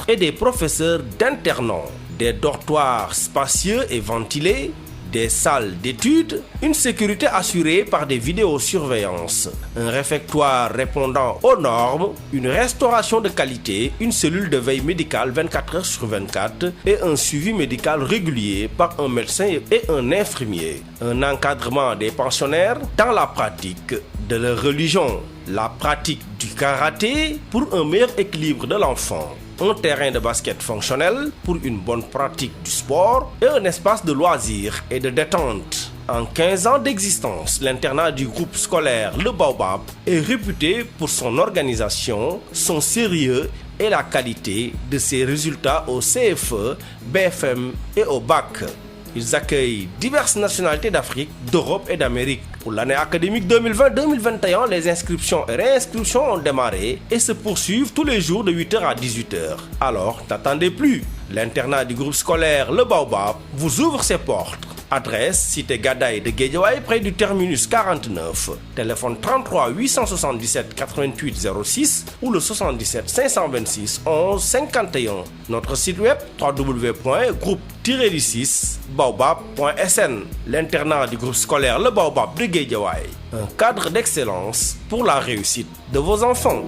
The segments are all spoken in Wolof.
et des professeurs d'internat, des dortoirs spacieux et ventilés, des salles d'études, une sécurité assurée par des vidéosurveillances, un réfectoire répondant aux normes, une restauration de qualité, une cellule de veille médicale 24 heures sur 24 et un suivi médical régulier par un médecin et un infirmier, un encadrement des pensionnaires dans la pratique de leur religion, la pratique du karaté pour un meilleur équilibre de l'enfant, un terrain de basket fonctionnel pour une bonne pratique du sport et un espace de loisirs et de détente. En 15 ans d'existence, l'internat du groupe scolaire Le Baobab est réputé pour son organisation, son sérieux et la qualité de ses résultats au CFE, BFM et au bac. Ils accueillent diverses nationalités d'Afrique, d'Europe et d'Amérique. Pour l'année académique 2020-2021, les inscriptions et réinscriptions ont démarré et se poursuivent tous les jours de 8h à 18h. Alors, n'attendez plus. L'internat du groupe scolaire Le Baobab vous ouvre ses portes. Adresse, cité Gadaye de Guédiawaye, près du terminus 49. Téléphone 33 877 88 06 ou le 77 526 11 51. Notre site web www.groupe-6baobab.sn. L'internat du groupe scolaire Le Baobab de Guédiawaye. Un cadre d'excellence pour la réussite de vos enfants.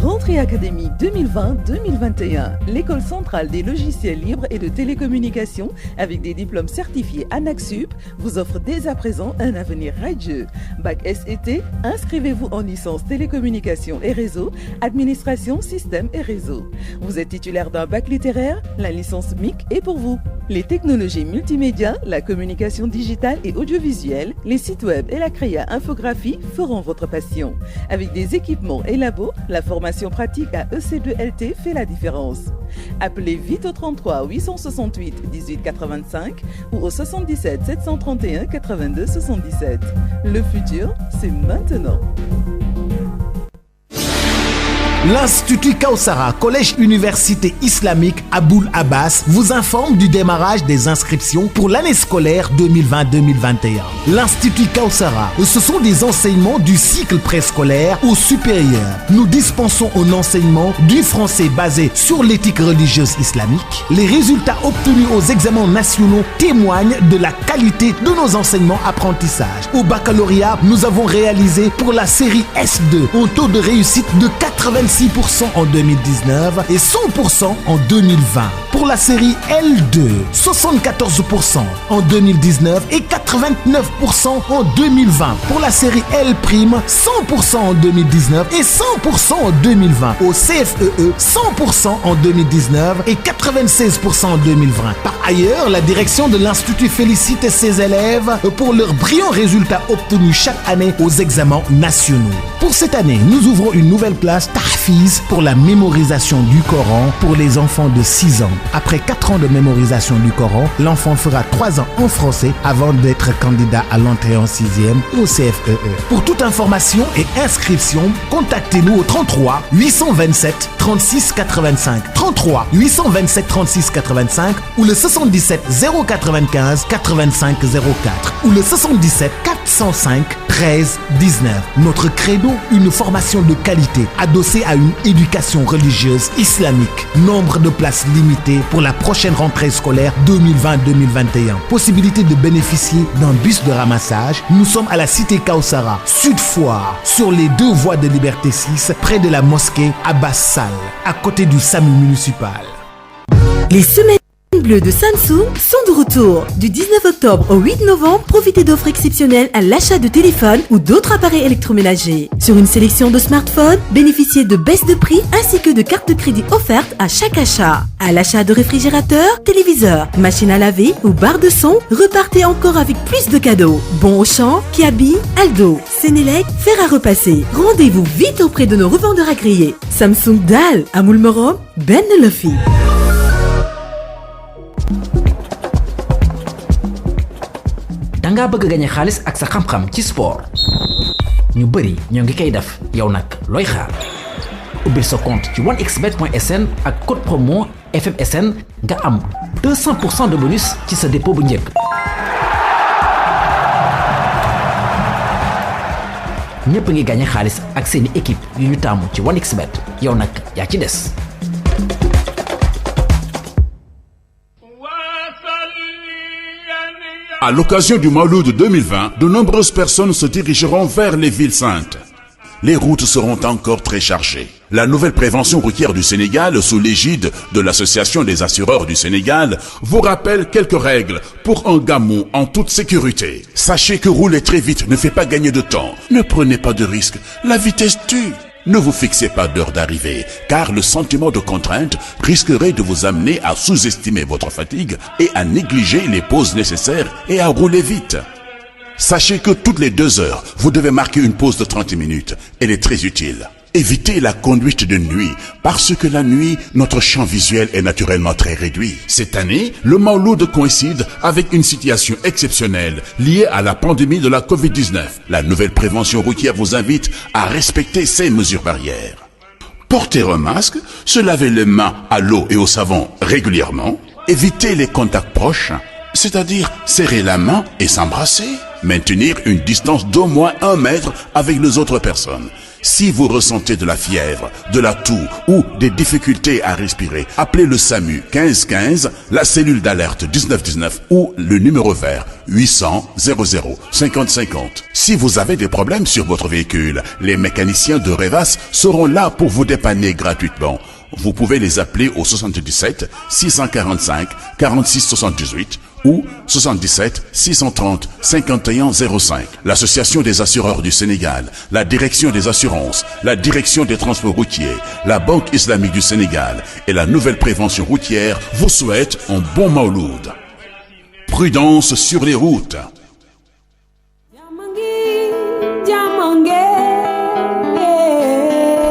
Rentrée académique 2020-2021, l'École centrale des logiciels libres et de télécommunications avec des diplômes certifiés ANAQ-Sup vous offre dès à présent un avenir radieux. Bac SET, inscrivez-vous en licence télécommunications et réseaux, administration, système et réseau. Vous êtes titulaire d'un bac littéraire, la licence MIC est pour vous. Les technologies multimédia, la communication digitale et audiovisuelle, les sites web et la créa infographie feront votre passion. Avec des équipements et labos, la formation pratique à EC2LT fait la différence. Appelez vite au 33 868 18 85 ou au 77 731 82 77. Le futur, c'est maintenant. L'Institut Kausara, collège-université islamique Aboul Abbas, vous informe du démarrage des inscriptions pour l'année scolaire 2020-2021. L'Institut Kausara, ce sont des enseignements du cycle préscolaire au supérieur. Nous dispensons un enseignement du français basé sur l'éthique religieuse islamique. Les résultats obtenus aux examens nationaux témoignent de la qualité de nos enseignements apprentissages. Au baccalauréat, nous avons réalisé pour la série S2 un taux de réussite de 86% en 2019 et 100% en 2020. Pour la série L2, 74% en 2019 et 89% en 2020. Pour la série L', 100% en 2019 et 100% en 2020. Au CFEE, 100% en 2019 et 96% en 2020. Par ailleurs, la direction de l'Institut félicite ses élèves pour leurs brillants résultats obtenus chaque année aux examens nationaux. Pour cette année, nous ouvrons une nouvelle classe Tahfiz pour la mémorisation du Coran pour les enfants de 6 ans. Après 4 ans de mémorisation du Coran, l'enfant fera 3 ans en français avant d'être candidat à l'entrée en 6e au CFEE. Pour toute information et inscription, contactez-nous au 33 827 36 85, 33 827 36 85 ou le 77 095 85 04 ou le 77 405 13 19. Notre credo, une formation de qualité adossée à une éducation religieuse islamique. Nombre de places limitées pour la prochaine rentrée scolaire 2020-2021. Possibilité de bénéficier d'un bus de ramassage. Nous sommes à la cité Kausara, Sud Foire, sur les 2 voies de Liberté 6, près de la mosquée Abbas Sall, à côté du SAMU municipal. Les semaines bleues de Samsung sont de retour. Du 19 octobre au 8 novembre, profitez d'offres exceptionnelles à l'achat de téléphones ou d'autres appareils électroménagers. Sur une sélection de smartphones, bénéficiez de baisses de prix ainsi que de cartes de crédit offertes à chaque achat. À l'achat de réfrigérateurs, téléviseurs, machines à laver ou barres de son, repartez encore avec plus de cadeaux. Bon Auchan, Kiabi, Aldo, Sénélec, fer à repasser. Rendez-vous vite auprès de nos revendeurs agréés. Samsung Dal, Amoul Morom, Ben Lofi. danga bëgg gagné xaalis ak sa xam-xam ci sport ñu bëri ñoo ngi koy def yow nag looy xaar ubbil sa compte ci 1xbet.sn ak code promo FMSN nga am 200% de bonus ci sa dépôt bu njëkk ñëpp ngi gagné xaalis ak seeni équipe yu ñu taamu ci 1xBet yow nag yaa ci des. À l'occasion du Mawlud 2020, de nombreuses personnes se dirigeront vers les villes saintes. Les routes seront encore très chargées. La nouvelle prévention routière du Sénégal, sous l'égide de l'Association des assureurs du Sénégal, vous rappelle quelques règles pour un gamou en toute sécurité. Sachez que rouler très vite ne fait pas gagner de temps. Ne prenez pas de risques. La vitesse tue. Ne vous fixez pas d'heure d'arrivée, car le sentiment de contrainte risquerait de vous amener à sous-estimer votre fatigue et à négliger les pauses nécessaires et à rouler vite. Sachez que toutes les 2 heures, vous devez marquer une pause de 30 minutes. Elle est très utile. Évitez la conduite de nuit, parce que la nuit, notre champ visuel est naturellement très réduit. Cette année, le Mawlud coïncide avec une situation exceptionnelle liée à la pandémie de la Covid-19. La nouvelle prévention routière vous invite à respecter ces mesures barrières. Porter un masque, se laver les mains à l'eau et au savon régulièrement, éviter les contacts proches, c'est-à-dire serrer la main et s'embrasser. Maintenir une distance d'au moins 1 mètre avec les autres personnes. Si vous ressentez de la fièvre, de la toux ou des difficultés à respirer, appelez le SAMU 1515, la cellule d'alerte 1919 ou le numéro vert 800 00 50 50. Si vous avez des problèmes sur votre véhicule, les mécaniciens de Revas seront là pour vous dépanner gratuitement. Vous pouvez les appeler au 77 645 46 78 ou 77 630 51 05. L'Association des assureurs du Sénégal, la Direction des assurances, la Direction des transports routiers, la Banque islamique du Sénégal et la nouvelle prévention routière vous souhaitent un bon Mawlud. Prudence sur les routes.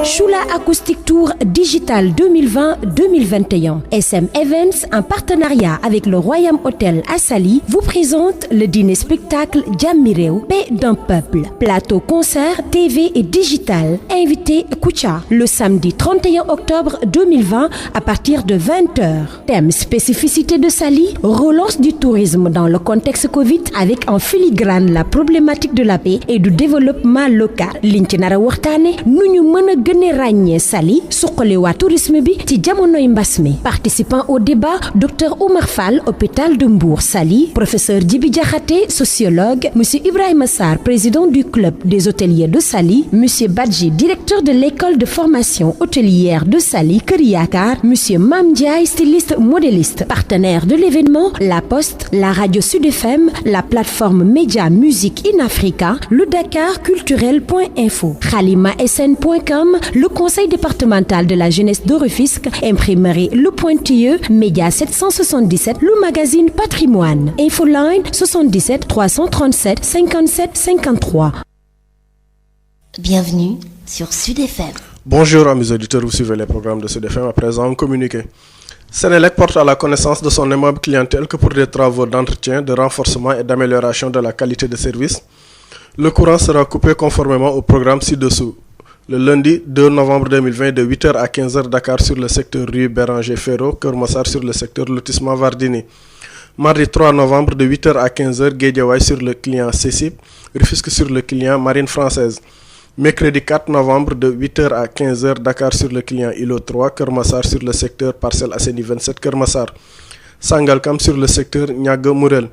Choula Acoustic Tour Digital 2020-2021. SM Events, en partenariat avec le Royal Hotel à Saly, vous présente le dîner-spectacle Djamireu, paix d'un peuple. Plateau concert, TV et digital. Invité Koucha, le samedi 31 octobre 2020 à partir de 20h. Thème spécificité de Saly, relance du tourisme dans le contexte Covid avec en filigrane la problématique de la paix et du développement local. Lintinara Wartane, nous nous ràññee Saly suqaliwaat tourisme bi ci jamonoy mbas mi. Participant au débat, Dr Oumar Fall, hôpital de Mbour Saly, professeur Djibi Diakhaté, sociologue, monsieur Ibrahima Sarr, président du club des hôteliers de Saly, monsieur Badji, directeur de l'école de formation hôtelière de Saly Kër Yakar, monsieur Mam Ndiaye, styliste modéliste. Partenaire de l'événement, La Poste, la radio Sud FM, la plateforme Média Musique in Africa, le Dakar culturel.info, khalimasn.com, le conseil départemental de la jeunesse de Rufisque, imprimerie Le Pointilleux, Média 777, le magazine Patrimoine, Infoline 77 337 57 53. Bienvenue sur Sud FM. Bonjour amis auditeurs, vous suivez les programmes de Sud FM. À présent, un communiqué. Sénélec porte à la connaissance de son aimable clientèle que pour des travaux d'entretien, de renforcement et d'amélioration de la qualité de service, le courant sera coupé conformément au programme ci-dessous. Le lundi 2 novembre 2020 de 8h à 15h Dakar sur le secteur rue Béranger Ferro, Keur Massar sur le secteur lotissement Vardini. Mardi 3 novembre de 8h à 15h Guédiawaye sur le client CECIP, Rufisque sur le client Marine Française. Mercredi 4 novembre de 8h à 15h Dakar sur le client ILO 3, Keur Massar sur le secteur Parcelles Assainies 27 Keur Massar. Sangalkam sur le secteur Niaga Mourel.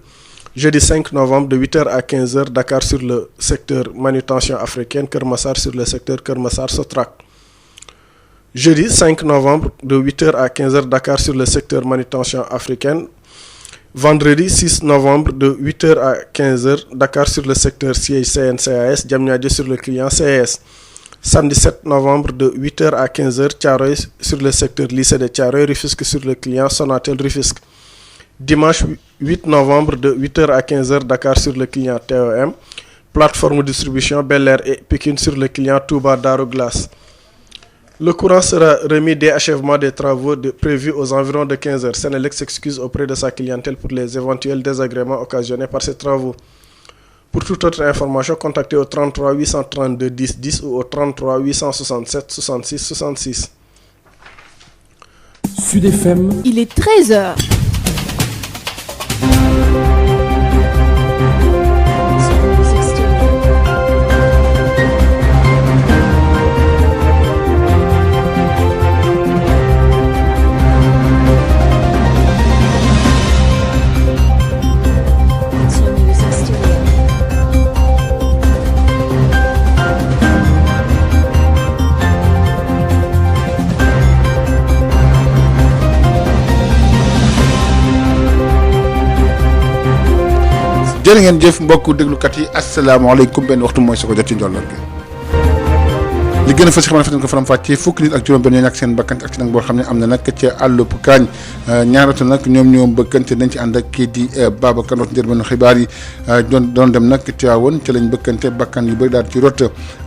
Jeudi 5 novembre de 8h à 15h Dakar sur le secteur manutention africaine, Keur Massar sur le secteur Keur Massar Sotrac. Jeudi 5 novembre de 8h à 15h Dakar sur le secteur manutention africaine. Vendredi 6 novembre de 8h à 15h Dakar sur le secteur siège CNCAS, Diamniadio sur le client CAS. Samedi 7 novembre de 8h à 15h Thiaroye sur le secteur lycée de Thiaroye, Rufisque sur le client Sonatel Rufisque. Dimanche 8 novembre de 8h à 15h Dakar sur le client TOM, plateforme distribution Bel Air et Pikine sur le client Touba Darou Glace. Le courant sera remis dès achèvement des travaux prévus aux environs de 15h. Sénélec s'excuse auprès de sa clientèle pour les éventuels désagréments occasionnés par ces travaux. Pour toute autre information, contactez au 33 832 10 10 ou au 33 867 66 66. Sud FM. Il est 13h. jërë ngeen jëf mbokku déglukat yi asalaamaaleykum benn waxtu mooy soo ko jot ci njolloon gi li gën a fës xamal fa ko faram fàccee fukki nit ak juróom benn ñoo ñàkk seen bakkan ci accident boo xam ne am na nag ca àllub Kaañ ñaaratu nag ñoom bëkkante dañ ci ànd ak kii di Babacar Ndao njëlbeenu xibaar yi doon dem nag Tiwaawoon ci lañ bëkkante bakkan yu bëri daal ci rot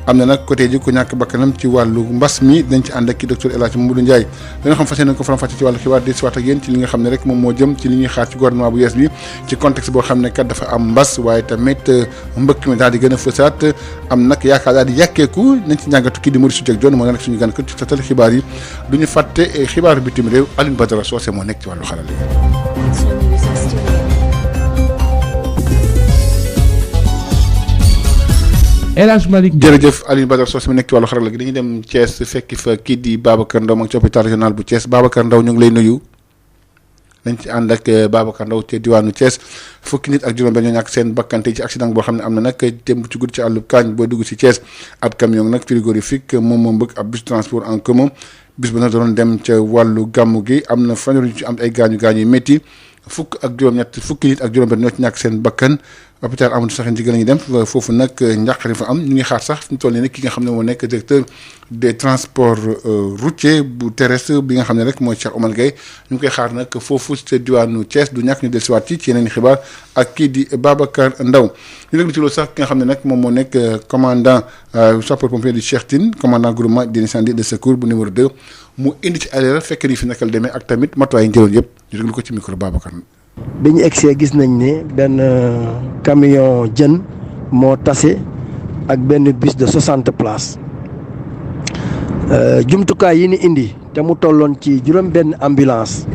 am na nag côté ji ku ñàkk bakkanam ci wàllu mbas mi dañ ci ànd ak kii docteur El Hadj Mamadou Ndiaye dañoo xam fas yéene ko faram fàccee ci wàllu xibaar di si waat ak yéen ci li nga xam ne rek moom moo jëm ci li ñuy xaar ci gouvernement bu yees bi ci contexte boo xam ne kat dafa am mbas waaye tamit mbëkk mi daal di gën a fësaat am nag yaakaar daal di yàkkeeku nañ ci njàngatu kii di Maurice Dieng John moo nekk suñu gan ko ci tatal xibaar yi du ñu fàtte xibaaru bitim réew Alioune Badara Socé moo nekk ci wàllu xarala yi. El Hadj Malick jërëjëf Alioune Badara Socé mu nekk ci wàllu xarala gi dañuy dem Thiès fekki fa kii di Babacar Ndao ak ci hôpital régional bu Thiès Babacar Ndao ñu ngi lay nuyu. dañ ci ànd ak Babacar Ndao ci diwaanu Thiès fukki nit ak juróom-benn ñoo ñàkk seen bakkante ci accident boo xam ne am na nag démb ci guddi ci àllub Kaañ booy dugg ci Thiès ab camion nag frigorifique moom moo mbëkk ab bus transport en commun bis ba nag doon dem ca wàllu gàmmu gi am na fanweer yu ci am ay gaañu yu métti fukk ak juróom-ñett fukki nit ak juróom-benn ñoo ci ñàkk seen bakkan hôpital Amadou Sakhir Ndiéguène la ñuy dem foofu nag njàqare fa am ñu ngi xaar sax fi ñu toll nii nag ki nga xam ne moo nekk directeur des transports routiers bu terrestre bi nga xam ne rek mooy Cheikh Omar Gueye ñu ngi koy xaar nag foofu ci diwaanu Thiès du ñàkk ñu dellusiwaat ci yeneen i xibaar ak kii di Babacar Ndao ñu déglu ci loolu sax ki nga xam ne nag moom moo nekk commandant sapeur pompier du Cheikh Tine commandant groupement d'incendie de secours bu numéro 2 mu indi ci alerte fekk ni fi nekkal demee ak tamit matuwaay yi njëloon yëpp ñu déglu ko ci micro Babacar. bi ñu egsee gis nañ ne benn camion jën moo tase ak benn bus de 60 places jumtukaay yi ni indi te mu tolloon ci juróom-benn ambulance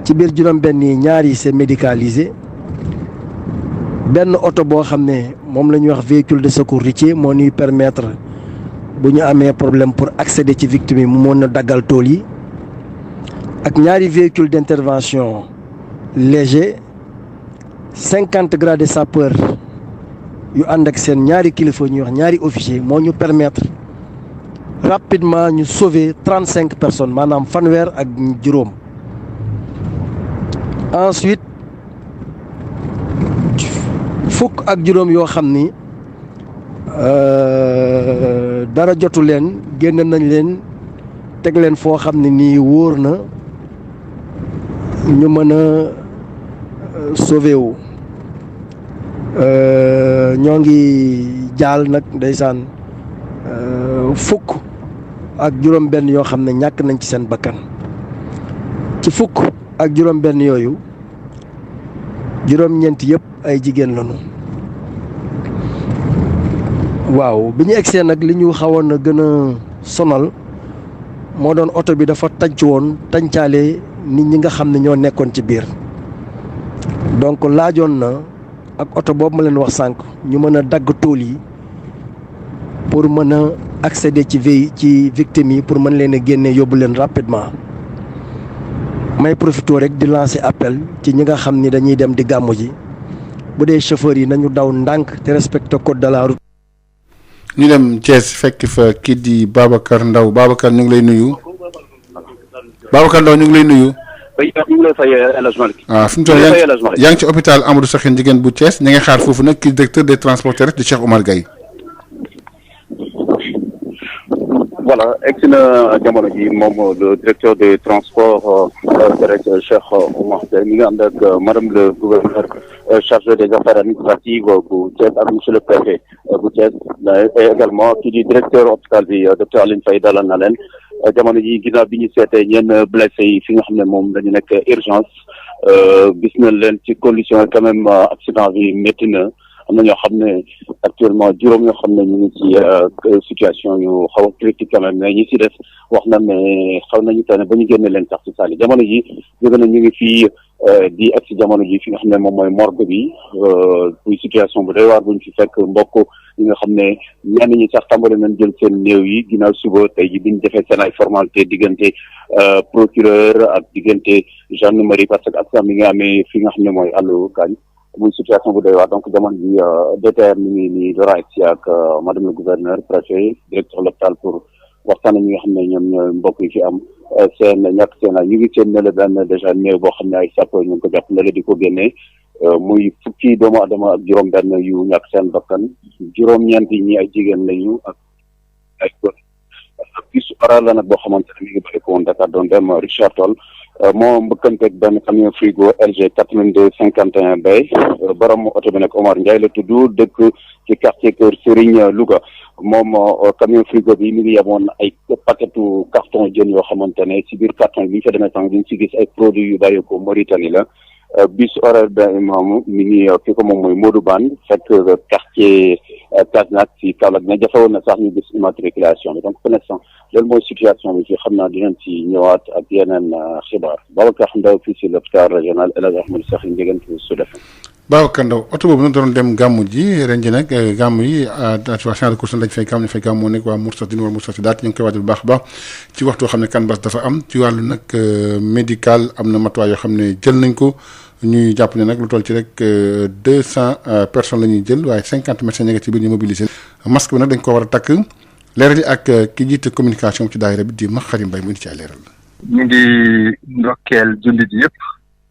ci biir juróom-benn yi ñaar yi c'est médicalisé benn oto boo xam ne moom la ñuy wax véhicule de secours routier moo ñuy permettre bu ñu amee problème pour accéder ci victime yi mu mën a daggal tool yi ak ñaari véhicule d'intervention léger 50 gradés sapeur yu ànd ak seen ñaari kilifa ñuy wax ñaari officier moo ñu permettre rapidement ñu sauver 35 personnes maanaam fanweer ak juróom ensuite fukk ak juróom yoo xam ni dara jotu leen génn nañ leen teg leen foo xam ne nii wóor na ñu mën a sauvé wu ñoo ngi jaal nag ndeysaan fukk ak juróom-benn yoo xam ne ñàkk nañ ci seen bakkan ci fukk ak juróom-benn yooyu juróom-ñeent yëpp ay jigéen lañu waaw bi ñu egsee nag li ñu xawoon a gën a sonal moo doon oto bi dafa tànc woon tàncaale nit ñi nga xam ne ñoo nekkoon ci biir. donc laajoon na ak oto boobu ma leen wax sànq ñu mën a dagg tool yi pour mën a accéder ci victimes yi pour mën leen a génne yóbbu leen rapidement may profité rek di lancer appel ci ñi nga xam ni dañuy dem di gàmmu ji bu dee chauffeurs yi nañu daw ndànk te respecté code de la route. ñu dem Thiès fekk fa kii di Babacar Ndao Babacar ñu ngi lay nuyu Babacar Ndao ñu ngi lay nuyu. ñu ngi lay fay El Hadj Malick. fi mu toll yaa ngi ci hôpital Amadou Sakhir Ndiéguène bu Thiès ña ngi xaar foofu nag ki directeur des transports terrestres di Cheikh Omar Gueye. voilà egsi na jamono ji moom le directeur des transports terrestres Cheikh Omar Gueye mi ngi ànd ak madame le gouverneur chargé des affaires administratives bu Thiès ak monsieur le préfet bu Thiès et également ki di directeur hôpital bi docteur Aline Faye dalal na leen. jamono ji ginnaaw bi ñu seetee ñenn blessé yi fi nga xam ne moom dañu nekk urgence gis nañ leen ci condition quand même accident bi métti na am na ñoo xam ne actuellement juróom ñoo xam ne ñu ngi ci situation yu xaw a critique quand même mais ñi si def wax na ne xaw nañu tane ba ñu génne leen sax ci saali jamono ji jóge na ñu ngi fii di ak si jamono ji fi nga xam ne moom mooy morgue bi muy situation bu doy waar bu ñu fi fekk mbokk ñi nga xam ne ñenn ñi sax tàmbali nañ jël seen néew yi ginnaaw suba tey ji biñ defee seen ay formalité diggante procureur ak diggante gendarmerie parce que accident mi nga amee fi nga xam ne mooy àllu Kaañ muy situation bu doy waar donc jamono ji DTR mi ngi nii dora egsi ak madame le gouverneur préfet directeur l'hôpital pour waxtaan ñi nga xam ne ñoom ñooy mbokk yi fi am seen ñàkk seen ñu ngi seen ne la benn déjà néew boo xam ne ay sapeurs ñu ngi ko jàpp ne la di ko génnee muy fukki doomu adama ak juróom-benn yu ñàkk seen bakkan juróom-ñeent ñi ay jigéen lañu ak ay góor bus oral la nag boo xamante ne mi ngi bàyyi ko woon Dakar doon dem Richard Toll moo mbëkkanteeg benn camion frigo LG 8251 bay borom oto bi nag Omar Ndiaye la tudd dëkk ci quartier Kër Serigne Louga moom camion frigo bi mi ngi yemoon ay paquetu carton jën yoo xamante ne ci biir carton bi ñu fa demee sànq di ci gis ay produits yu bàyyi ko Mauritanie la bus horaire bi moom mi ngi ki ko moom mooy Modou Bane fekk quartier Kasnack ci Kaolack ne jafe woon na sax ñu gis immatriculation bi donc connaissant loolu mooy situation bi fii xam naa dinañ ci ñëwaat ak yeneen xibaar Babacar Ndaw fii si l'hôpital régional El Hadj Ahmadou Sakhi Ndiéguène pour Sud FM. Babacar Ndaw oto boobu nag doon dem gàmmu ji ren ji nag gàmmu yi waa champ de course dañ fay gàmm ñu fay gàmmoo nekk waa Moustarchidine wala Moustarchidaat ñu ngi koy waajal bu baax a baax ci waxtu xam ne kan bas dafa am ci wàllu nag médical am na matuwaay yoo xam ne jël nañ ko ñuy jàpp ne nag lu toll ci rek 200 personnes la ñuy jël waaye 50 médecins ñi nga ci biir ñu mobiliser masque bi nag dañ ko war a takk leeral yi ak ki jiite communication ci daayira bi di Makhari Mbaye mu indi ci ay leeral. ñu ngi ndokkeel jullit yëpp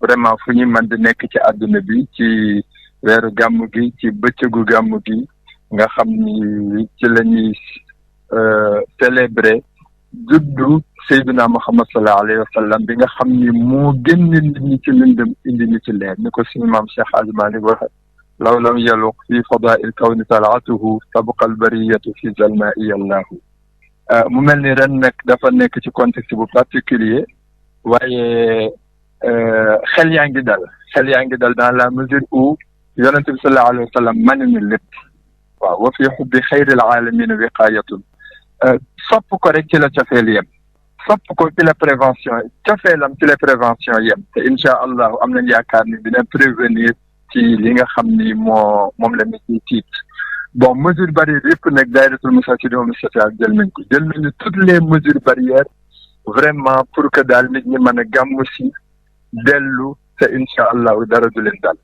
vraiment fu ñu mën di nekk ci àdduna bi ci weeru gàmmu gi ci bëccëgu gàmmu gi nga xam ni ci la ñuy célébrer juddu Seydina Muhammad sallallahu alayhi wa sallam bi nga xam ni moo génn nit ñi ci lëndëm indi ñu ci leer ni ko suñu maam Cheikh Hadji Malick waxe law lam yaluq fi fadail kawni talaatuhu sabqa albariyatu fi zalmaai allahu mu mel ni ren nag dafa nekk ci contexte bu particulier waaye xel yaa ngi dal dans la mesure où yonent bi sallallahu alayhi wa sallam mën na lépp waaw wa fi xubbi xayril aalamina wiqaayatun sopp ko rek ci la cofeel yem sopp ko ci la prévention cofeelam ci la prévention yem te incha allahu am nañ yaakaar ni dina prévenir ci li nga xam ni moom la nit ñi tiit bon mesure barrière yëpp nag daayiratul Moustarchidine wal Moustarchidaat jël nañu toutes les mesures barrières vraiment pour que daal nit ñi mën a gàmmu si dellu te incha allahu dara du leen dal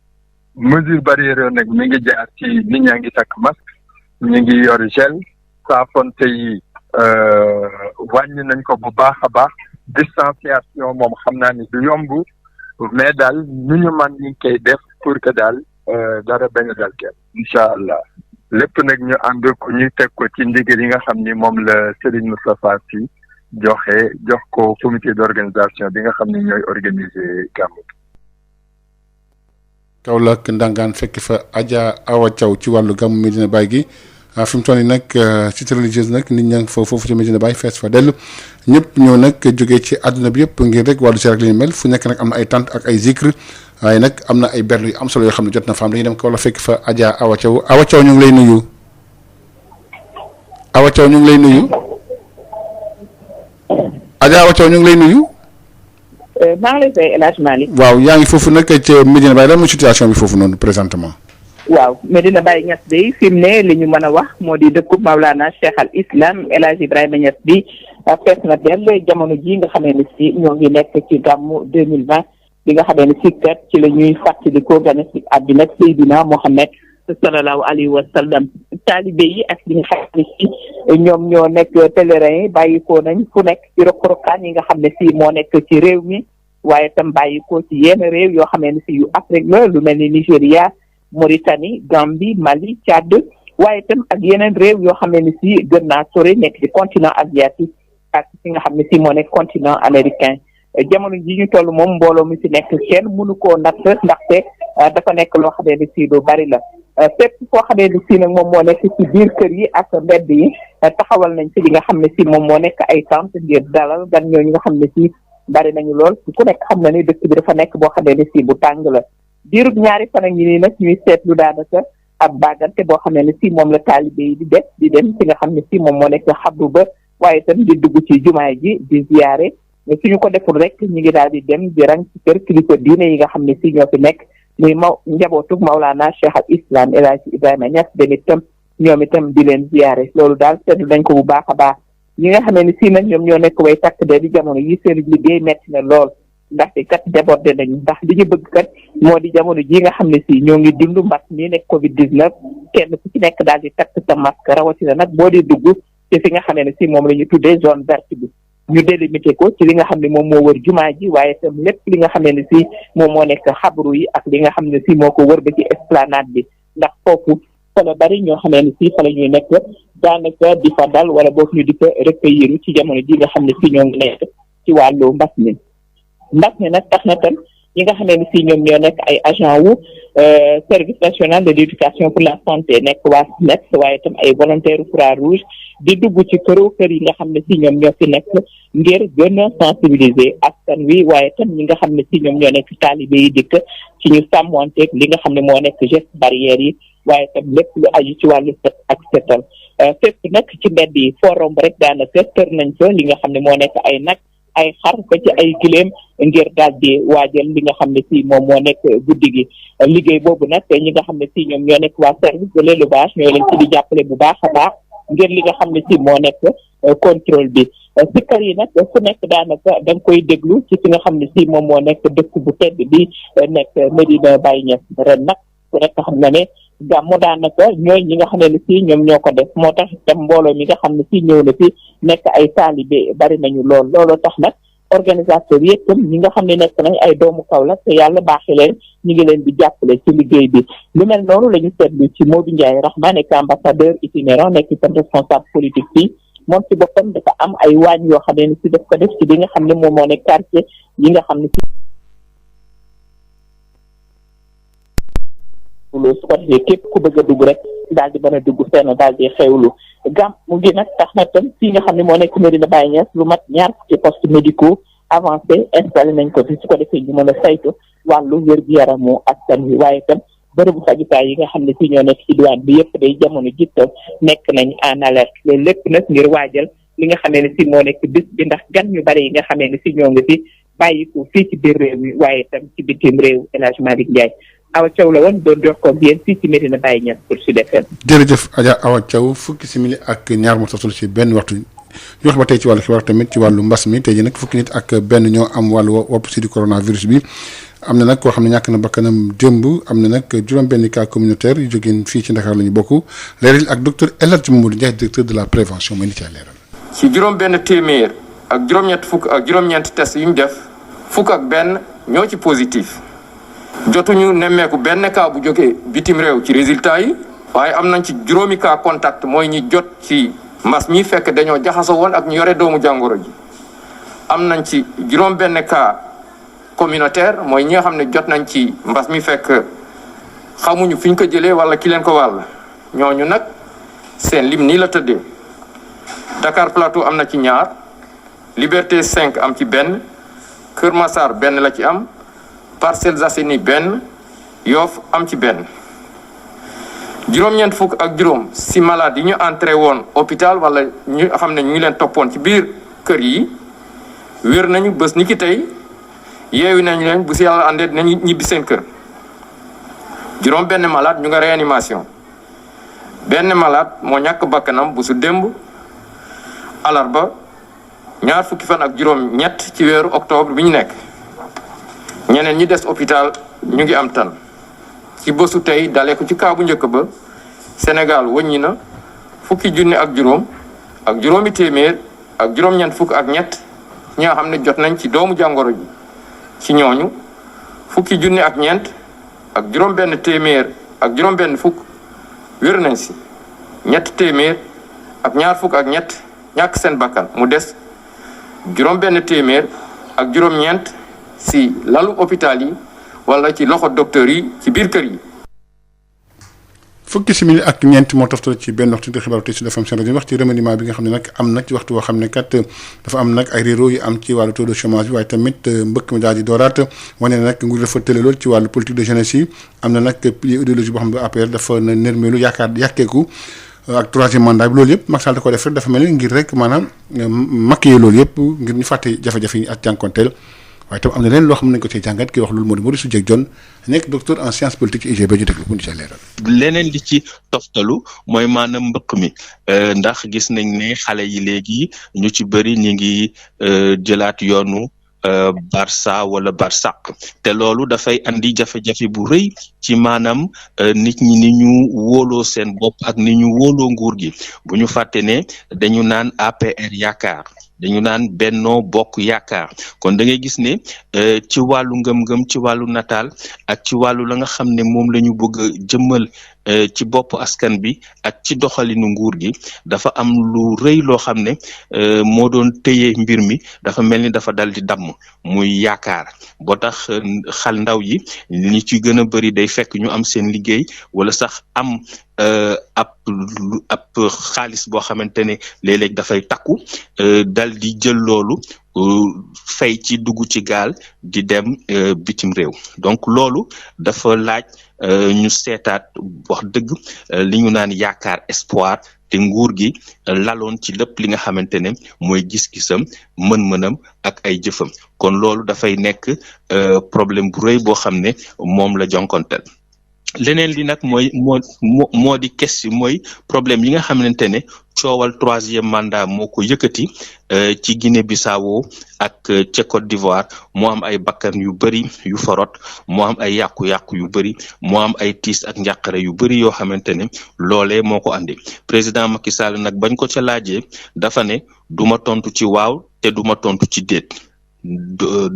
mesure barrière yoo nag mi ngi jaar ci nit ñaa ngi takk masque ñu ngi yor gel saafonte yi wàññi nañ ko bu baax a baax distanciation moom xam naa ni du yomb mais daal nu ñu man ñu ngi koy def pour que daal dara bañ a dal kenn incha allah lépp nag ñu ànd ko ñu teg ko ci ndigal yi nga xam ni moom la Serigne Moustapha Sy jox ko comité d'organisation bi nga xam ni ñooy organiser gàmmu. Kaolack Ndangaan fekk fa Adja Awa Thiaw ci wàllu gàmmu Medina Baye gi fi mu toll nii nag cité religieuse nag nit ñaa ngi foofu ci Medina Baye fees fa dell ñëpp ñoo nag jógee ci àdduna bi yëpp ngir rek wàllu si rek li ñu mel fu nekk nag am na ay tànt ak ay zikr waaye nag am na ay berne yu am solo yoo xam ne jot na fa am dañuy dem Kaolack fekk fa Adja Awa Thiaw ñu ngi lay nuyu. Awa Thiaw ñu ngi lay nuyu. Adja Awa Thiaw ñu ngi lay nuyu. maa ngi lay fay El Hadj Malick. waaw yaa ngi foofu nag ca Medina Baye lan mooy situation bi foofu noonu présentement. waaw Medina Baye Niass bi fi mu ne li ñu mën a wax moo di dëkkub Maulana Cheikh al Islam El Hadj Ibrahima Niass bi fees na dell jamono ji nga xamee ne si ñoo ngi nekk ci gàmmu 2020 bi nga xamee ne si kat ci la ñuy fàttali ko gane si àddina Seydina Mohamed sallallahu alayhi wa sallam taalibe yi ak li nga xam ne si ñoom ñoo nekk pèlerin yi bàyyi ko nañ fu nekk ci rokk-rokkaan yi nga xam ne si moo nekk ci réew mi waaye tam bàyyi ko ci yenn réew yoo xamee ne si yu Afrique la lu mel ni Nigéria Mauritanie Gambie Mali Tchad waaye tam ak yeneen réew yoo xam ne si gën naa sore nekk ci continent asiatique ak fi nga xam ne si moo nekk continent américain jamono ji ñu toll moom mbooloo mi si nekk kenn mënu koo natt ndaxte dafa nekk loo xamee ne si lu bari la fépp foo xamee ne si nag moom moo nekk ci biir kër yi ak mbedd yi taxawal nañ ci li nga xam ne si moom moo nekk ay tente ngir dalal gan ñooñu nga xam ne si bari nañu lool ku nekk xam na ni dëkk bi dafa nekk boo xamee ne si bu tàng la diirub ñaari fan ak ñi nii nag ñuy seetlu daanaka ab bàggante boo xamee ne si moom la taalibe yi di dem ci nga xam ne si moom moo nekk xabru ba waaye itam di dugg ci jumaay ji di ziyaare suñu ko deful rek ñu ngi daal di dem di rang ci kër kilifa diine yi nga xam ne si ñoo fi nekk muy njabootug Maulana Cheikh al Islam El Hadj Ibrahima Niass dem itam ñoom itam di leen ziyaare loolu daal seetlu nañ ko bu baax a baax ñi nga xamee ne si nag ñoom ñoo nekk way takk de di jamono yi seen liggéey metti na lool ndaxte kat débordé nañu ndax li ñu bëgg kat moo di jamono ji nga xam ne si ñoo ngi dund mbas mi nekk Covid 19 kenn ku ci nekk daal di takk sa masque rawatina nag boo di dugg ci fi nga xamee ne si moom la ñu tuddee zone verte bi ñu délimité ko ci li nga xam ne moom moo wër jumaa ji waaye itam lépp li nga xam ne si moom moo nekk xabru yi ak li nga xam ne si moo ko wër ba ci esplanade bi ndax foofu fa la bari ñoo xam ne si fa la ñuy nekk daanaka di fa dal wala boog ñu di fa recueillir ci jamono ji nga xam ne si ñoo ngi nekk ci wàllu mbas mi nag tax na tam ñi nga xam ne si ñoom ñoo nekk ay agent wu service national de l'éducation pour la santé nekk waa SNES waaye itam ay volontaire Croix-Rouge di dugg ci kër yi nga xam ne si ñoom ñoo fi nekk ngir gën a sensibiliser askan wi waaye itam ñi nga xam ne si ñoom ñoo nekk taalibe yi dikk ci ñu sàmmanteeg li nga xam ne moo nekk geste barrière yi waaye itam lépp lu aju ci wàllu set ak setal fépp nag ci mbedd yi forum rek daanaka tër nañ fa li nga xam ne moo nekk ay nag ay xar ba ci ay gileem ngir daal di waajal li nga xam ne si moom moo nekk guddi gi liggéey boobu nag ñi nga xam ne si ñoom ñoo nekk waa service de l'élevage ñoo leen ci di jàppale bu baax a baax ngir li nga xam ne si moo nekk contrôle bi sikkar yi nag fu nekk daanaka da nga koy déglu ci fi nga xam ne si moom moo nekk dëkk bu tedd bi nekk Medina Baye Niass ren nag ku nekk xam na ne gàmmu daanaka ñooy ñi nga xam ne si ñoom ñoo ko def moo tax itam mbooloo mi nga xam ne si ñëw na fi nekk ay taalibe bari nañu looloo tax nag organisateur yi itam ñi nga xam ne nekk nañ ay doomu Kaolack te yàlla baaxi leen ñu ngi leen di jàppale ci liggéey bi lu mel noonu la ñu seetlu ci Modou Ndiaye Rahma nekk ambassadeur itinérant nekk itam responsable politique fii moom ci boppam dafa am ay waañ yoo xam ne si daf ko def ci li nga xam ne moom moo nekk quartier yi nga xam ne si su ko defee képp ku bëgg a dugg rek daal di mën a dugg fenn daal di xewlu gàmmu gi nag tax na tam fii nga xam ne moo nekk Medina Baye Niass lu mat ñaar fukki postes médicaux avancé installé nañ ko fi su ko defee ñu mën a saytu wàllu wér-gu-yaramu askan wi waaye itam bërëbu fajukaay yi nga xam ne si ñoo nekk ci diwaan bi yëpp day jamono jittal nekk nañ en alerte loolu lépp nag ngir waajal li nga xam ne si moo nekk bis bi ndax gan ñu bari yi nga xam ne si ñoo ngi fi bàyyi ko fii ci biir réew mi waaye itam ci bitim réew El Hadj Malick Ndiaye Awa Thiaw la woon doon jox ko bien fii ci Medina Baye Niass pour Sud FM. jërëjëf Adja Awa Thiaw fukki simili ak ñaar moo toftal ci benn waxtu ñu wax ba tey ci wàllu xibaar tamit ci wàllu mbas mi tey jii nag fukki nit ak benn ñoo am wàllu wopp si di coronavirus bi am na nag koo xam ne ñàkk na bakkanam démb am na nag juróom-benn cas communautaire yu jógeen fii ci Ndakaar la ñu bokk leeral ak docteur El Hadj Mamadou Ndiaye directeur de la prévention mooy nit yaa leeral. ci juróom-benn téeméer ak juróom-ñett fukk ak juróom-ñeent test yu ñu def fukk ak benn ñoo ci positif. jotuñu nemmeeku benn cas bu jógee bitim réew ci résultat yi waaye am nañ ci juróomi cas contact mooy ñi jot ci mbas mi fekk dañoo jaxasoo woon ak ñu yore doomu jàngoro ji am nañ ci juróom benn cas communautaire mooy ñi nga xam ne jot nañ ci mbas mi fekk xamuñu fi ñu ko jëlee wala ki leen ko wàll ñooñu nag seen lim nii la tëddee Dakar Plateau am na ci ñaar Liberté 5 am ci benn Kër Massar benn la ci am Parcelles Assainies benn Yoff am ci benn juróom-ñeent fukk ak juróom si malade yi ñu entré woon hôpital wala ñu xam ne ñu ngi leen toppoon ci biir kër yi wér nañu bés ni ki tey yeewi nañu leen bu si yàlla àndee dinañu ñibbi seen kër juróom benn malade ñu nga réanimation benn malade moo ñàkk bakkanam bu su démb alarba ñaar fukki fan ak juróom ñett ci weeru octobre bi ñu nekk ñeneen ñi des hôpital ñu ngi am tan ci bésu tey dalee ko ci kaa bu njëkk ba Sénégal wëññi na fukki junni ak juróom ak juróomi téeméer ak juróom-ñeent fukk ak ñett ñi nga xam ne jot nañ ci doomu jàngoro ji ci ñooñu fukki junni ak ñeent ak juróom-benn téeméer ak juróom-benn fukk wér nañ si ñett téeméer ak ñaar fukk ak ñett ñàkk seen bakkan mu des juróom-benn téeméer ak juróom-ñeent si lalu hôpital yi wala ci loxo docteur yi ci biir kër yi. fukki simili ak ñeent moo toftal ci benn waxtu di xibaar tey Sud FM seen rajo wax ci remaniement bi nga xam ne nag am na ci waxtu woo xam ne kat dafa am nag ay réeróo yu am ci wàllu taux de chômage bi waaye tamit mbëkk mi daal di dooraat wane ne nag nguur dafa tële lool ci wàllu politique de jeunesse yi am na nag pilier idéologie boo xam ne APR dafa nërmeelu yàkkeeku ak troisième mandat bi loolu yëpp Macky Sall da ko def rek dafa mel ni ngir rek maanaam maquiller loolu yëpp ngir ñu fàtte jafe-jafe yi ak jànkonteel waaye tam am na leen loo xam ne nañ ko ci jàngat ki wax loolu moo di Maurice Soudieck Dione nekk docteur en sciences politiques UGB ju déglu bu ñu ci leeral. leneen li ci toftalu mooy maanaam mbëkk mi ndax gis nañ ne xale yi léegi ñu ci bëri ñu ngi jëlaat yoonu Barça wala Barsaq te loolu dafay andi jafe-jafe bu rëy ci maanaam nit ñi ni ñu wóoloo seen bopp ak ni ñu wóoloo nguur gi bu ñu fàtte ne dañu naan APR yaakaar dañu naan Benno Bokk Yaakaar kon da ngay gis ne ci wàllu ngëm-ngëm ci wàllu nataal ak ci wàllu la nga xam ne moom la ñu bëgg a jëmmal ci bopp askan bi ak ci doxalinu nguur gi dafa am lu rëy loo xam ne moo doon téye mbir mi dafa mel ni dafa dal di damm muy yaakaar boo tax xal ndaw yi ñi ci gën a bëri day fekk ñu am seen liggéey wala sax am ab xaalis boo xamante ne léeg-léeg dafay takku dal di jël loolu fay ci dugg ci gaal di dem bitim réew donc loolu dafa laaj ñu seetaat wax dëgg li ñu naan yaakaar espoir te nguur gi laloon ci lépp li nga xamante ne mooy gis-gisam mën-mënam ak ay jëfam kon loolu dafay nekk problème bu rëy boo xam ne moom la jonkonteel leneen li nag moo di question mooy problème yi nga xamante ne coowal 3e mandat moo ko yëkkati ci Guinée-Bissau ak ca Côte d'Ivoire moo am ay bakkan yu bëri yu farot moo am ay yàqu-yàqu yu bëri moo am ay tiis ak njàqare yu bëri yoo xamante ne loolee moo ko andi président Macky Sall nag bañ ko ca laajee dafa ne duma tontu ci waaw te duma tontu ci déet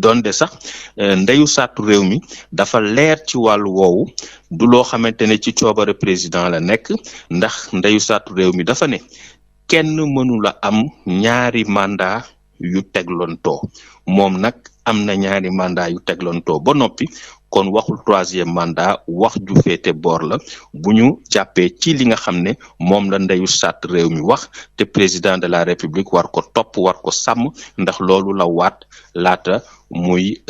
donte sax ndeyu saatu réew mi dafa leer ci wàllu woowu du loo xamante ne ci coobare président la nekk ndax ndeyu saatu réew mi dafa ne kenn mënula am ñaari mandat yu teglontoo moom nag am na ñaari mandat yu teglontoo ba noppi kon waxul 3e mandat wax ju féete boor la bu ñu jàppee ci li nga xam ne moom la ndeyu sàtt réew mi wax te président de la république war ko topp war ko sàmm ndax loolu la waat laata muy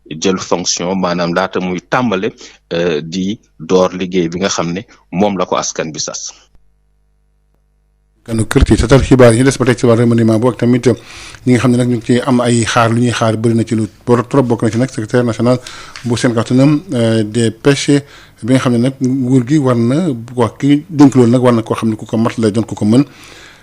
jël fonction maanaam laata muy tàmbale di door liggéey bi nga xam ne moom la ko askan bi sas. kanu kër ci tatal xibaar yi ñu des ba tey ci wàllu remaniement bu ak tamit ñi nga xam ne nag ñu ngi ci am ay xaar lu ñuy xaar bëri na ci lu trop bokk na ci nag secrétaire national bu Sénégal autonome des pêches bi nga xam ne nag nguur gi war na wax ki dénk loolu nag war na koo xam ne ku ko mat la doon ku ko mën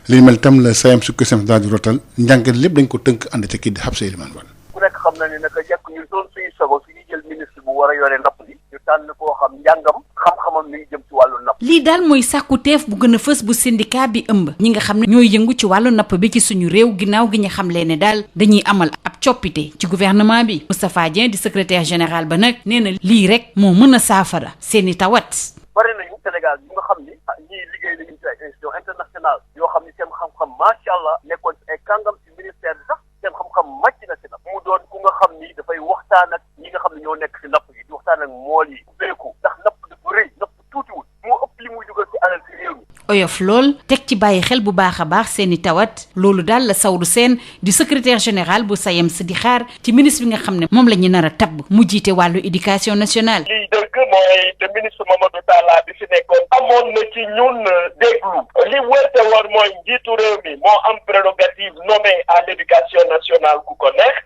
li mel tam la sayam sukk sem daal di rotal njàngat lépp dañ ko tënk ànd ca kii di Habsa Elimane Wane. ku nekk xam na ne naka jekk ñu doon suñu sago suñu jël ministre bu war a yore napp li ñu tànn koo xam njàngam xam-xamam mi ngi jëm ci wàllu napp. lii daal mooy sàkku teef bu gën a fës bu syndicat bi ëmb ñi nga xam ne ñooy yëngu ci wàllu napp bi ci suñu réew ginnaaw gi ñu xam leen ne daal dañuy amal ab coppite ci gouvernement bi Moustapha Dieng di secrétaire général ba nag nee na lii rek moo mën a saafara seeni tawat. bari nañu Sénégal ñu nga xam ni ñii liggéey nañu ci ay institution internationale yoo xam ni seen xam-xam macha allah nekkoon ci ay kàngam ci ministère bi sax seen xam-xam màcc na si napp mu doon ku nga xam ni dafay waxtaan ak ñi nga xam ne ñoo nekk si napp yi di waxtaan ak mool yi ubbeeku ndax napp dafa rëy napp tuutiwul moo ëpp li muy dugal ci alal si réew mi. oyof lool teg ci bàyyi xel bu baax a baax seeni tawat loolu daal la Sawru Sène di secrétaire général bu SAEMS di xaar ci ministre bi nga xam ne moom la ñu nar a tabb mu jiite wàllu éducation nationale. lii dëgg mooy te ministre Mamadou Talla bi fi nekkoon amoon na ci ñun déglu li wërte woon mooy njiitu réew mi moo am prérogative nommée à l'éducation nationale ku ko neex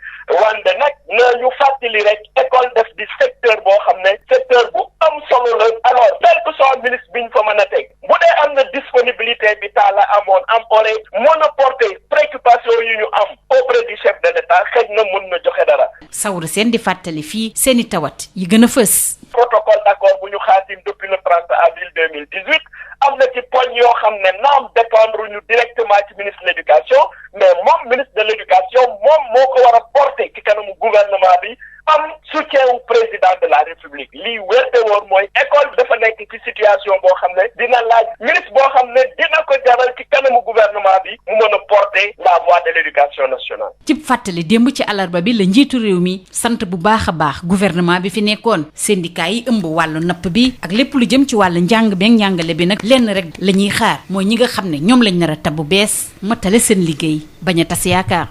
wante nag na ñu fàttali rek école def di secteur boo xam ne secteur bu am solo la alors quel que soit ministre bi ñu fa mën a teg bu dee am na disponibilité bi Talla amoon am oreille mën a porter préoccupation yi ñu am auprès du chef de l'État xëy na mën na joxe dara. Sawru Sène di fàttali fii seeni tawat yi gën a fës. protocole d'accord bu ñu xaatim depuis le 30 avril 2018 am na ci poñ yoo xam ne naam dépendre ñu directement ci ministre de l'éducation mais moom ministre de l'éducation moom moo ko war a porter ci kanamu gouvernement bi am soutien wu président de la république lii wérte woon mooy école dafa nekk ci situation boo xam ne dina laaj ministre boo xam ne dina ko jaral ci kanamu gouvernement bi mu mën a porter la voix de l'éducation nationale. ci fàttali démb ci alarba bi la njiitu réew mi sant bu baax a baax gouvernement bi fi nekkoon syndicat yi ëmb wàllu napp bi ak lépp lu jëm ci wàllu njàng beeg njàngale bi nag lenn rek la ñuy xaar mooy ñi nga xam ne ñoom lañ nar a tab bu bees matale seen liggéey bañ a tas yaakaar.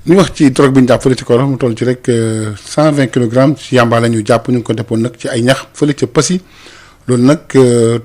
ñu wax ci drogue bi ñu jàpp fële ci Koro mu toll ci rek 120 kilogrammes ci yamba la ñu jàpp ñu ngi ko defoon nag ci ay ñax fële ca Passy loolu nag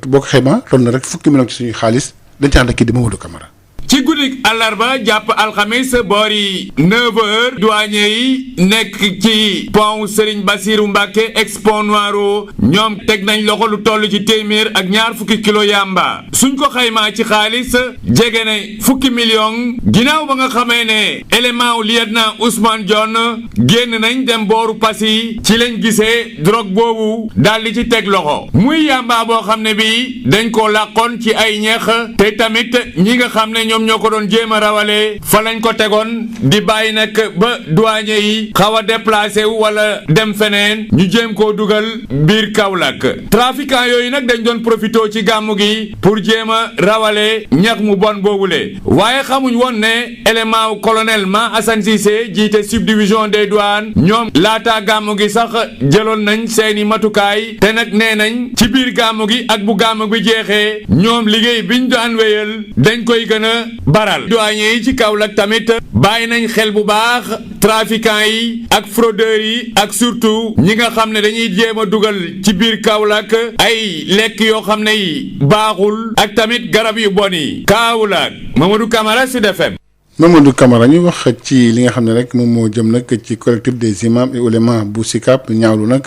boo ko xaymaa toll na rek fukki million ci suñuy xaalis dañ ci ànd ak kii di Mamadou Camara. ci guddik àllarba jàpp alxamis boori 9h douanier yi nekk ci pont Serigne Bassirou Mbacké Expo Noiro ñoom teg nañ loxo lu toll ci téeméer ak ñaar fukki kilo yamba suñ ko xaymaa ci xaalis jege na fukki million ginnaaw ba nga xamee ne élément wu lieutenant Ousmane Dione génn nañ dem booru Passy ci lañ gisee drogue boobu daal di ci teg loxo muy yamba boo xam ne bi dañ ko làqoon ci ay ñeex te tamit ñi nga xam ne ñoom ñoo ko doon jéem a rawale fa lañ ko tegoon di bàyyi nag ba douanier yi xaw a déplacé wu wala dem feneen ñu jéem koo dugal biir Kaolack trafiquant yooyu nag dañ doon profité ci gàmmu gi pour jéem a rawale ñax mu bon boobule waaye xamuñ woon ne élément wu colonel Ma Assane Cissé jiite subdivision des douanes ñoom laata gàmmu gi sax jëloon nañ seeni matukaay te nag nee nañ ci biir gàmmu gi ak bu gàmmu bi jeexee ñoom liggéey biñ daan wéyal dañ koy gën a baral douanier yi ci Kaolack tamit bàyyi nañ xel bu baax trafiquants yi ak fraudeurs yi ak surtout ñi nga xam ne dañuy jéem a dugal ci biir Kaolack ay lekk yoo xam ne yi baaxul ak tamit garab yu bon yi Kaolack Mamadou Camara Sud FM. Mamadou Camara ñu wax ci li nga xam ne rek moom moo jëm nag ci collectif des imams et oulémas bu SICAP ñaawlu nag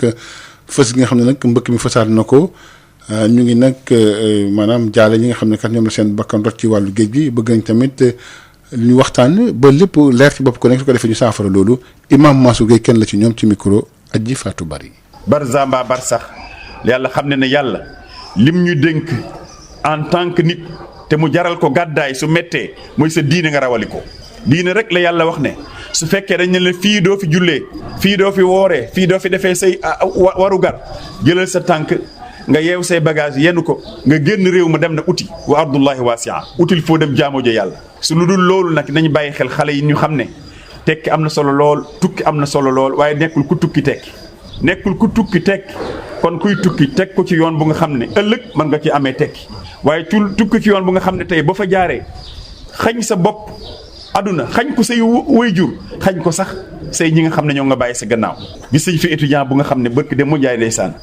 fës gi nga xam ne nag mbëkk mi fësaat na ko ñu ngi nag maanaam jaale ñi nga xam ne kat ñoom la seen bakkan rot ci wàllu géej gi bëgg nañ tamit ñu waxtaan ba lépp leer ci bopp ko nekk su ko defee ñu saafara loolu imam Mansour Gueye kenn la ci ñoom ci micro Adji Fatou Bari. Barza mbaa bar sax yàlla xam ne yàlla lim ñu dénk en tant que nit te mu jaral ko gàddaay su méttee mooy sa diine nga rawali ko diine rek la yàlla wax ne su fekkee dañ ne la fii doo fi jullee fii doo fi wooree fii doo fi defee say waru gar jëlal sa tànk nga yeew say bagage yenn ko nga génn réew ma dem na uti wa ardullahi waasi'a util foo dem jaamoo jo yàlla su lu dul loolu nag nañu bàyyi xel xale yi ñu xam ne tekki am na solo lool tukki am na solo lool waaye nekkul ku tukki tekki kon kuy tukki teg ko ci yoon bu nga xam ne ëllëg mën nga ci amee tekki waaye tukki ci yoon bu nga xam ne tey ba fa jaaree xañ sa bopp aduna xañ ko say waajur xañ ko sax say ñi nga xam ne ñoo nga bàyyi sa gannaaw gis nañ fi étudiant bu nga xam ne bëkk de mu jaay ndeysaan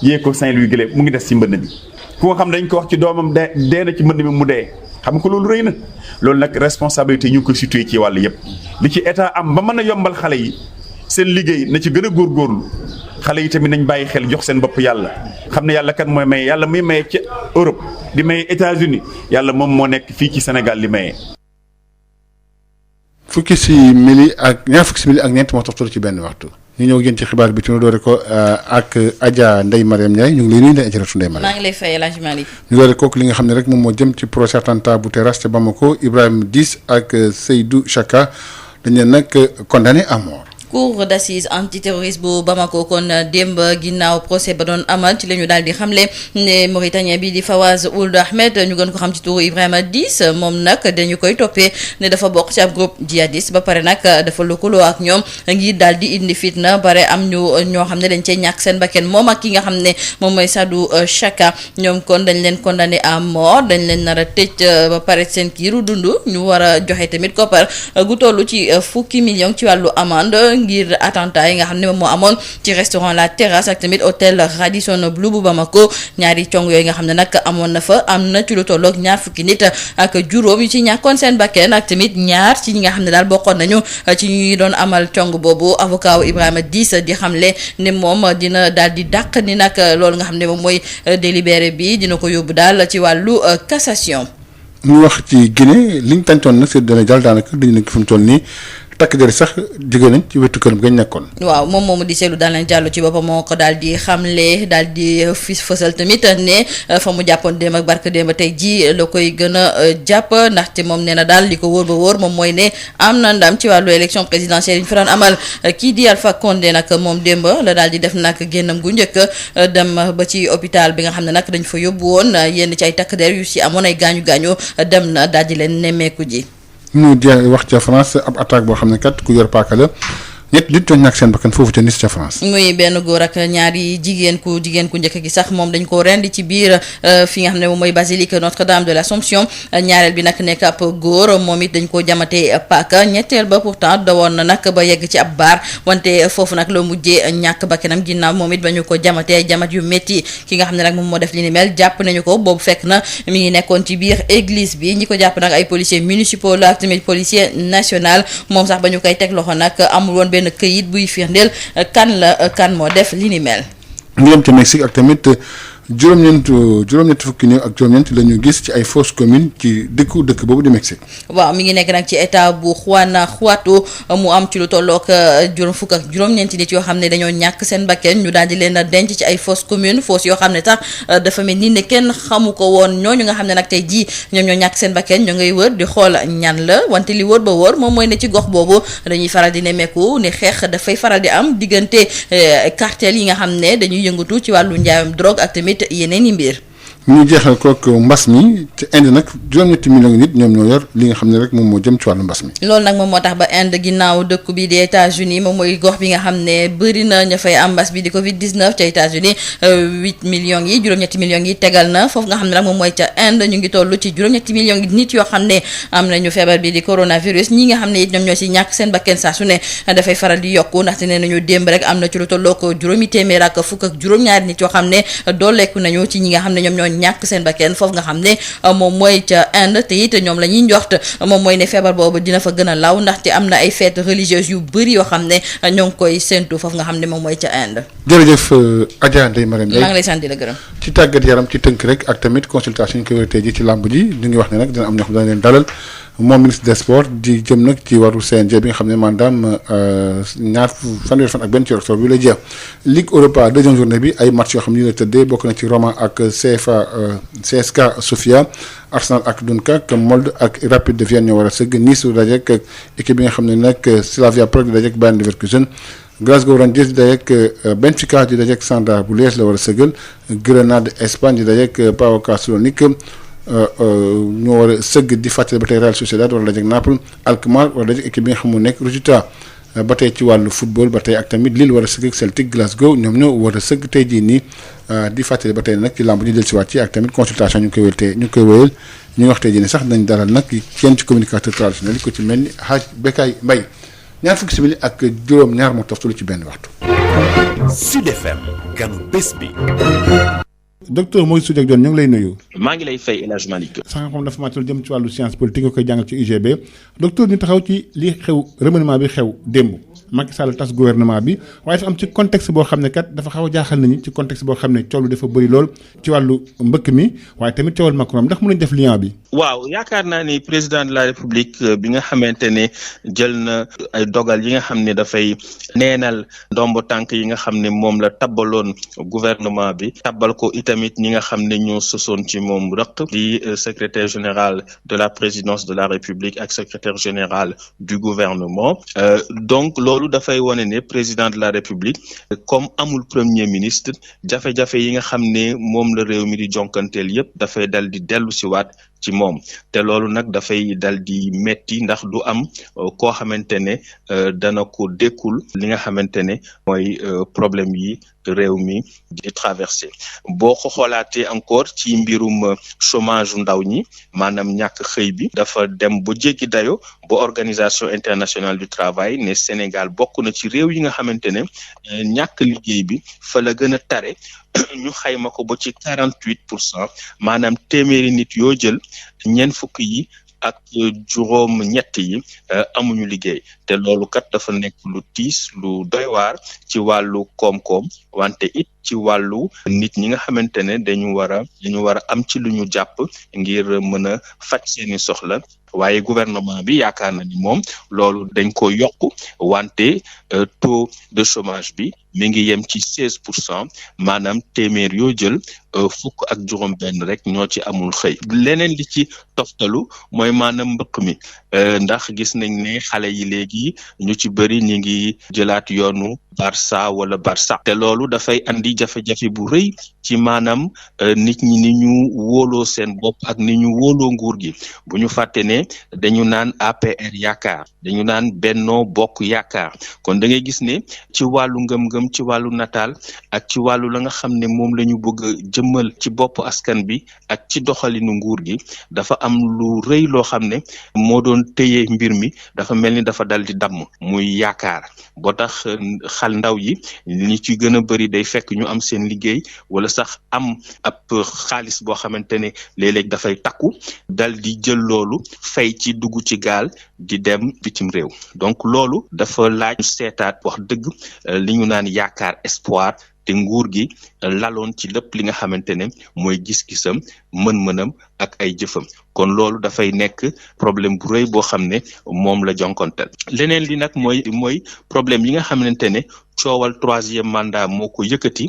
yée ko Saint-Louis gële mu ngi des ci mbënd mi ku nga xam ne dañ ko wax ci doomam dee na ci mbënd mi mu dee xam nga ko loolu rëy na loolu nag responsabilité ñu ngi koy situé ci wàll yëpp li ci état am ba mën a yombal xale yi seen liggéey na ci gën a góorgóorlu xale yi tamit nañ bàyyi xel jox seen bopp yàlla xam ne yàlla kan mooy maye yàlla muy maye ci Europe di maye États-Unis yàlla moom moo nekk fii ci Sénégal li maye. ñaar fukki simili ak ñeent moo toftal ci benn waxtu ñu ñëw génn ci xibaar bi ci doore ko ak Adja Ndeye Mariam Ndiaye ñu ngi lay nuyu Ndeye Adjaratou Ndeye Mariam. maa ngi lay fay El Hadj Malick. ñu doore kooku li nga xam ne rek moom moo jëm ci procès attentat bu terrasse ca Bamako Ibrahima Diz ak Seydou Chaka dañ leen nag condamné à mort. cour d'assises antiterroriste bu Bamako kon démb ginnaaw procès ba doon amal ci la ñu daal di xamle ne Mauritanien bi di Fawaz Ould Ahmed ñu gën ko xam ci turu Ibrahima Diz moom nag dañu koy toppee ne dafa bokk ci ab groupe djihadiste ba pare nag dafa lëkkaloo ak ñoom ngir daal di indi fitna bare am ñoo xam ne dañ cee ñàkk seen bakken moom ak ki nga xam ne moom mooy Sadou Chaka ñoom kon dañ leen condamné à mort dañ leen nar a tëj ba pare seen kiiru dund ñu war a joxe tamit koppar gu toll ci fukki millions ci wàllu amende ngir attentat yi nga xam ne moom moo amoon ci restaurant La Terrasse ak tamit hôtel Radisson Blu bu Bamako ñaari cong yooyu nga xam ne nag amoon na fa am na ci lu tolloog ñaar fukki nit ak juróom yu ci ñàkkoon seen bakken ak tamit ñaar ci ñi nga xam ne daal bokkoon nañu ci ñuy doon amal cong boobu avocat wu Ibrahima Diz di xamle ne moom dina daal di dàq ni nag loolu nga xam ne moom mooy délibéré bi dina ko yóbbu daal ci wàllu cassation. ñu wax ci Guinée liñ tàntoon nag c'est dana jàll daanaka dañu nekk fi mu toll nii takk der sax jóge nañ ci wetu këram gañ nekkoon. waaw moom moomu di seetlu daal nañ jàll ci boppam moo ko daal di xamle daal di fësal tamit ne fa mu jàppoon démb ak barke démb tey ji la koy gën a jàpp ndaxte moom nee na daal li ko wóor ba wóor moom mooy ne am na ndam ci wàllu élection présidentielle yi ñu fi doon amal kii di Alpha Condé nag moom démb la daal di def nag génnam gu njëkk dem ba ci hôpital bi nga xam ne nag dañ fa yóbbu woon yenn ci ay takk der yu si amoon ay gaañu gaañu dem na daal di leen nemmeeku ji. ñu di wax ca France ab attaque boo xam ne kat ku yor paaka la ñett nit ñoo ñàkk seen bakkan foofu ca Nice ca France. muy benn góor ak ñaari jigéen ku njëkk gi sax moom dañ ko rendi ci biir fi nga xam ne moom mooy basilique Notre-Dame de l'Assomption ñaareel bi nag nekk ab góor moom it dañ koo jamatee paaka ñetteel ba pourtant dawoon na nag ba yegg ci ab baar wante foofu nag la mujjee ñàkk bakkanam ginnaaw moom it ba ñu ko jamatee jamat yu métti ki nga xam ne nag moom moo def li ni mel jàpp nañu ko boobu fekk na mi ngi nekkoon ci biir église bi ñi ko jàpp nag ay policiers municipaux la ak tamit policier national moom sax ba ñu koy teg loxo nag amul woon benn këyit buy firndeel kan moo def li ni mel. ñu dem ca Mexique ak tamit juróom-ñeent fukki néew ak juróom-ñeent la ñu gis ci ay fosse commune ci dëkk boobu di Mexique. waaw mi ngi nekk nag ci état bu Guanajuato mu am ci lu tollook juróom fukk ak juróom-ñeenti nit yoo xam ne dañoo ñàkk seen bakken ñu daal di leen denc ci ay fosse commune fosse yoo xam ne sax dafa mel ni ne kenn xamu ko woon ñooñu nga xam ne nag tey jii ñoom ñoo ñàkk seen bakken ñoo ngay wër di xool ñan la wante li wër ba wër moom mooy ne ci gox boobu dañuy faral di nemmeeku ne xeex dafay faral di am diggante cartel yi nga xam ne dañuy yëngatu ci wàllu njaayam drogue ak tamit yeneen i mbir. ñu jeexal kook mbas mi ci Inde nag juróom-ñetti millions nit ñoom ñoo yor li nga xam ne rek moom moo jëm ci wàllu mbas mi. loolu nag moom moo tax ba Inde ginnaaw dëkk bi di États-Unis moom mooy gox bi nga xam ne bëri na ña fay am mbas bi di Covid 19 ca États-Unis 8 millions yi juróom-ñetti millions yi tegal na foofu nga xam ne nag moom mooy ca Inde ñu ngi toll ci juróom-ñetti millions yi nit yoo xam ne am nañu feebar bi di coronavirus ñi nga xam ne it ñoom ñoo ci ñàkk seen bakken saa su ne dafay faral di yokku ndaxte nee nañu démb rek am na ci lu tolloo ko juróomi téeméer ak fukk ak juróom-ñaari nit yoo xam ne dooleeku nañu ci ñi nga xam ne ñoom ñoo ñàkk seen bakken foofu nga xam ne moom mooy ca Inde te it ñoom la ñuy njort moom mooy ne feebar boobu dina fa gën a law ndaxte am na ay fêtes religieuses yu bëri yoo xam ne ñoo ngi koy séntu foofu nga xam ne moom mooy ca Inde. jërëjëf Adja Ndeye Marème Ndiaye maa ngi lay sant di la gërëm. ci tàggat yaram ci tënk rek ak tamit consultation ñu koy wër tey ji ci làmb ji ñu ngi wax ne nag dina am ñoo xam ne dana leen dalal moom ministre des sports di jëm nag ci waru CNG bi nga xam ne maanaam fanweeri fan ak benn ci octobre bi la jeex Ligue Europa deuxième journée bi ay match yoo xam ne ñu la tëddee bokk na ci Roma ak CSKA Sofia Arsenal ak Dunkirk Molde ak Rapid de Vienne ñoo war a sëgg Nice du dajeek équipe bi nga xam ne nag Slavia Prague di dajeek Bayer Leverkusen Glasgow Rangers di dajeek Benfica di dajeek Standard bu Liège la war a sëggal Grenade Espagne di dajeek PAOK Salonique ñoo war a sëgg di fàttali ba tey Real Sociedad war a dajeek Naples Alkmaar war a dajeek équipe bi nga xam mu nekk résultat ba tey ci wàllu football ba tey ak tamit Lille war a sëgg ak Celtic Glasgow ñoom ñoo war a sëgg tey jii nii di fàttali ba tey nag ci làmb ñu del si waat ci ak tamit consultation ñu ngi koy wéyal ñu ngi wax tey jii nii sax nañ dalal nag kenn ci communicateur traditionnel yi ko ci mel ni Hadj Bekay Mbaye ñaar fukki simili ak juróom-ñaar moo toftalu ci benn waxtu. Sud FM ganu bés bi. docteur Maurice Soudieck Dione ñu ngi lay nuyu. maa ngi lay fay El Hadj Malick. sax nga xam dafa màccal jëm ci wàllu science politique nga koy jàngal ci UGB docteur ñu taxaw ci li xew remaniement bi xew démb Macky Sall tas gouvernement bi waaye dafa am ci contexte boo xam ne kat dafa xaw a jaaxal nañu ci contexte boo xam ne coow lu dafa bëri lool ci wàllu mbëkk mi waaye tamit coowal Macron ndax mën nañu def lien bi. waaw yaakaar naa ni président de la république bi nga xamante ne jël na ay dogal yi nga xam ne dafay neenal ndombo tànk yi nga xam ne moom la tabbaloon gouvernement bi tabbal ko itamit ñi nga xam ne ñoo sosoon ci moom rëq di secrétaire général de la présidence de la république ak secrétaire général du gouvernement donc loolu dafay wane ne président de la république comme amul premier ministre jafe-jafe yi nga xam ne moom la réew mi di jonkanteel yépp dafay dal di dellu si waat ci moom te loolu nag dafay dal di metti ndax du am koo xamante ne dana ko dékkul li nga xamante ne mooy problème yi réew mi di traversé boo ko xoolaatee encore ci mbirum chômage ndaw ñi maanaam ñàkk xëy bi dafa dem ba jéggi dayo ba organisation internationale du travail ne Sénégal bokk na ci réew yi nga xamante ne ñàkk liggéey bi fa la gën a tare ñu xayma ko ba ci 48% maanaam téeméeri nit yoo jël ñeent fukk yi ak juróom ñett yi amuñu liggéey te loolu kat dafa nekk lu tiis lu doy waar ci wàllu koom-koom wante it ci wàllu nit ñi nga xamante ne dañu war a am ci lu ñu jàpp ngir mën a faj seeni soxla waaye gouvernement bi yaakaar na ni moom loolu dañ ko yokk wante taux de chômage bi mi ngi yem ci 16% maanaam téeméer yoo jël fukk ak juróom benn rek ñoo ci amul xëy leneen li ci toftalu mooy maanaam mbëkk mi ndax gis nañ ne xale yi léegi ñu ci bëri ñi ngi jëlaat yoonu Barça wala Barça te loolu dafay andi jafe-jafe bu rëy ci maanaam nit ñi ni ñu wóoloo seen bopp ak ni ñu wóoloo nguur gi bu ñu fàtte ne dañu naan APR yaakaar dañu naan Benno Bokk Yaakaar kon da ngay gis ne ci wàllu ngëm-ngëm ci wàllu nataal ak ci wàllu la nga xam ne moom la ñu bëgg a jëmmal ci bopp askan bi ak ci doxalinu nguur gi dafa am lu rëy loo xam ne moo doon téye mbir mi dafa mel ni dafa dal di damm muy yaakaar boo tax xal ndaw yi ñi ci gën a bëri day fekk ñu am seen liggéey wala sax am ab xaalis boo xamante ne léeg-léeg dafay takku dal di jël loolu fay ci dugg ci gaal di dem bitim réew donc loolu dafa laaj seetaat wax dëgg li ñu naan yaakaar espoir te nguur gi laloon ci lépp li nga xamante ne mooy gis-gisam mën-mënam ak ay jëfam kon loolu dafay nekk problème bu rëy boo xam ne moom la jonkontel leneen li nag mooy problème yi nga xamante ne coowal 3e mandat moo ko yëkkati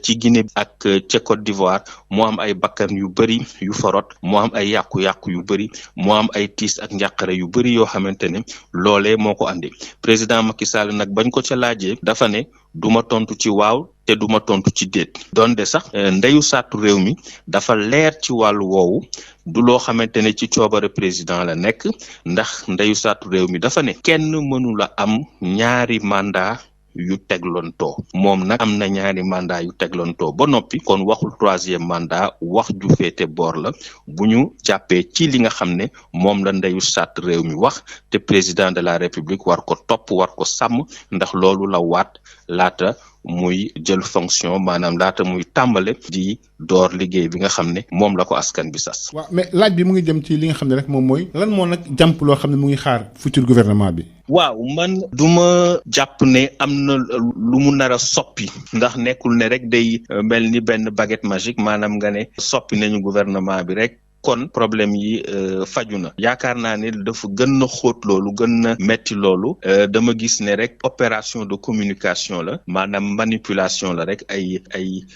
ci Guinée ak ca Côte d'Ivoire moo am ay bakkan yu bëri yu forot moo am ay yàqu-yàqu yu bëri moo am ay tiis ak njàqare yu bëri yoo xamante ne loolee moo ko andi président Macky Sall nag bañ ko ca laajee dafa ne duma tontu ci waaw te duma tontu ci déet donte sax ndeyu sàttu réew mi dafa leer ci wàllu woowu du loo xamante ne ci coobare président la nekk ndax ndeyu sàttu réew mi dafa ne kenn mënula am ñaari mandat yu teglontoo moom nag am na ñaari mandat yu teglontoo ba noppi kon waxul 3e mandat wax ju féete boor la bu ñu jàppee ci li nga xam ne moom la ndeyu sàtt réew mi wax te président de la république war ko topp war ko sàmm ndax loolu la waat laata muy jël fonction maanaam laata muy tàmbale di door liggéey bi nga xam ne moom la ko askan bi sas. waaw mais laaj bi mu ngi jëm ci li nga xam ne rek moom mooy lan moo nag jàmp loo xam ne mu ngi xaar futur gouvernement bi. waaw man duma jàpp ne am na lu mu nar a soppi ndax nekkul ne rek day mel ni benn baguette magique maanaam nga ne soppi nañu gouvernement bi rek. kon problème yi faju na yaakaar naa ne dafa gën na xóot loolu gën na metti loolu dama gis ne rek opération de communication la maanaam manipulation la rek ay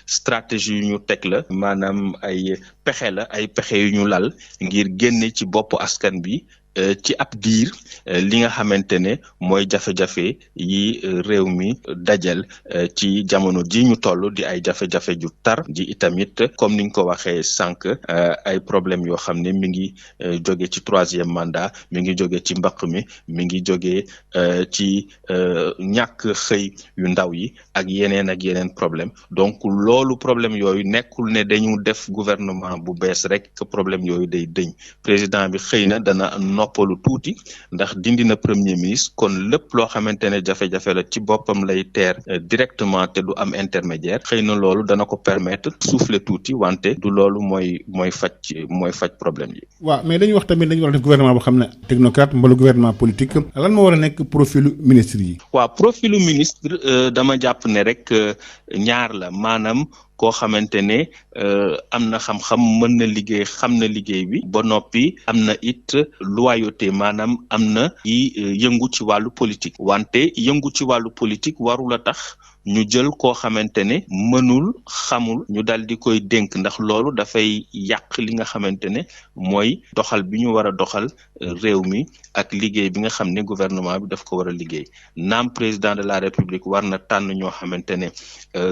stratégie yu ñu teg la maanaam ay pexe yu ñu lal ngir génne ci bopp askan bi ci ab diir li nga xamante ne mooy jafe-jafe yi réew mi dajal ci jamono ji ñu toll di ay jafe-jafe ju tar ji itamit comme niñ ko waxee sànq ay problème yoo xam ne mi ngi jóge ci 3e mandat mi ngi jóge ci mbaq mi ngi jóge ci ñàkk xëy yu ndaw yi ak yeneen problème donc loolu problème yooyu nekkul ne dañu def gouvernement bu bees rek que problème yooyu day dëñ président bi xëy na dana noppalu tuuti ndax dindi na premier ministre kon lépp loo xamante ne jafe-jafe la ci boppam lay teer directement te du am intermédiaire xëy na loolu dana ko permettre souffler tuuti wante du loolu mooy faj problème yi. waaw mais dañuy wax tamit dañu war a def gouvernement boo xam ne technocrate mbala gouvernement politique lan moo war a nekk profilu ministre yi. waaw profilu ministre dama jàpp ne rek ñaar la maanaam. koo xamante ne am na xam-xam mën na liggéey xam na liggéey bi ba noppi am na it loyauté maanaam am na yëngu ci wàllu politique wante yëngu ci wàllu politique warul a tax ñu jël koo xamante ne mënul xamul ñu dal di koy dénk ndax loolu dafay yàq li nga xamante ne mooy doxal bi ñu war a doxal réew mi ak liggéey bi nga xam ne gouvernement bi daf ko war a liggéey naam président de la république war na tànn ñoo xamante ne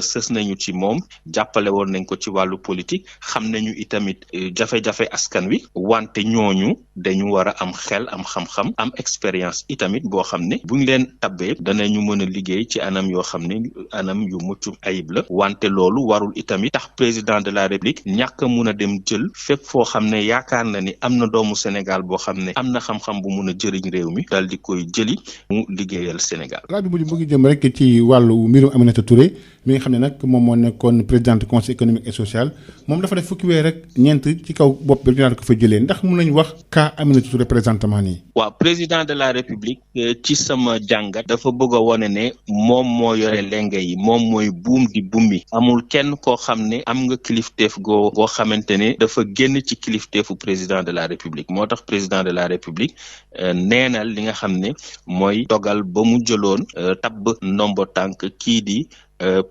sës nañu ci moom jàppale woon nañ ko ci wàllu politique xam nañu itamit jafe-jafe askan wi wante ñooñu dañu war a am xel am xam-xam am expérience itamit boo xam ne buñ leen tabbee danañu mën a liggéey ci anam yoo xam ne anam yu mucc ayib la wante loolu warul itamit tax président de la république ñàkk a mun a dem jël fépp foo xam ne yaakaar na ni am na doomu Sénégal boo xam ne am na xam-xam bu mun a jëriñ réew mi dal di koy jëli mu liggéeyal Sénégal. laaj bi mujj mu ngi jëm rek ci wàllu mbirum Aminata Touré mi nga xam ne nag moom moo nekkoon présidente conseil économique et social moom dafa def fukki weer rek ñeent ci kaw bopp bi dinaa ko fa jëlee ndax mun nañu wax cas Aminata Touré présentement nii. waaw président de la république ci sama jàngat dafa bëgg a wone ne moom moo yore lenge yi moom mooy buum di bummi amul kenn koo xam ne am nga kilifteef goo xamante ne dafa génn ci kilifteefu président de la république moo tax président de la république neenal li nga xam ne mooy dogal ba mu jëloon tabb ndombo tànk kii di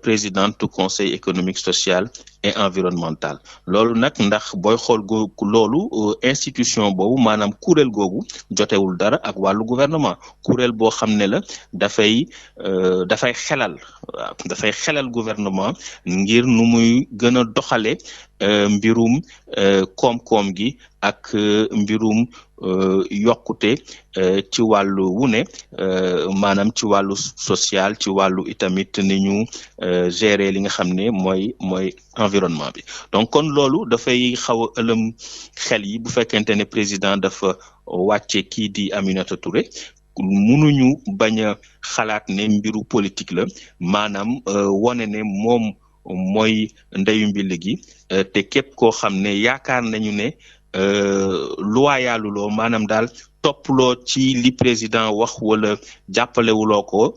présidente conseil économique social et environnemental loolu nag ndax booy xool loolu institution boobu maanaam kuréel googu jotewul dara ak wàllu gouvernement kuréel boo xam ne la dafay xelal gouvernement ngir nu muy gën a doxale mbirum koom-koom gi ak mbirum yokkute ci wàllu wune maanaam ci wàllu social ci wàllu itamit ni ñu gérer li nga xam ne mooy environnement bi donc kon loolu dafay xaw a ëlëm xel yi bu fekkente ne président dafa wàcce kii di Aminata Touré munuñu bañ a xalaat ne mbiru politique la maanaam wone ne moom mooy ndeyu mbill gi te képp koo xam ne yaakaar nañu ne loyaluloo maanaam daal topploo ci li président wax wala jàppalewuloo ko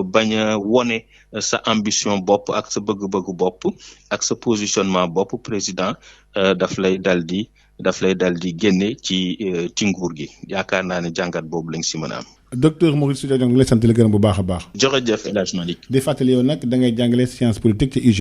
bañ a wone sa ambition bopp ak sa bëgg-bëggu bopp ak sa positionnement bopp président daf lay dal di génne ci nguur gi yaakaar naa ne jàngat boobu lañ si mën a am. docteur Maurice Soudieck ngi lay sant la gërëm bu baax a baax. jërëjëf El Hadj Malick. di fàttali yow nag da ngay jàngale science politique ci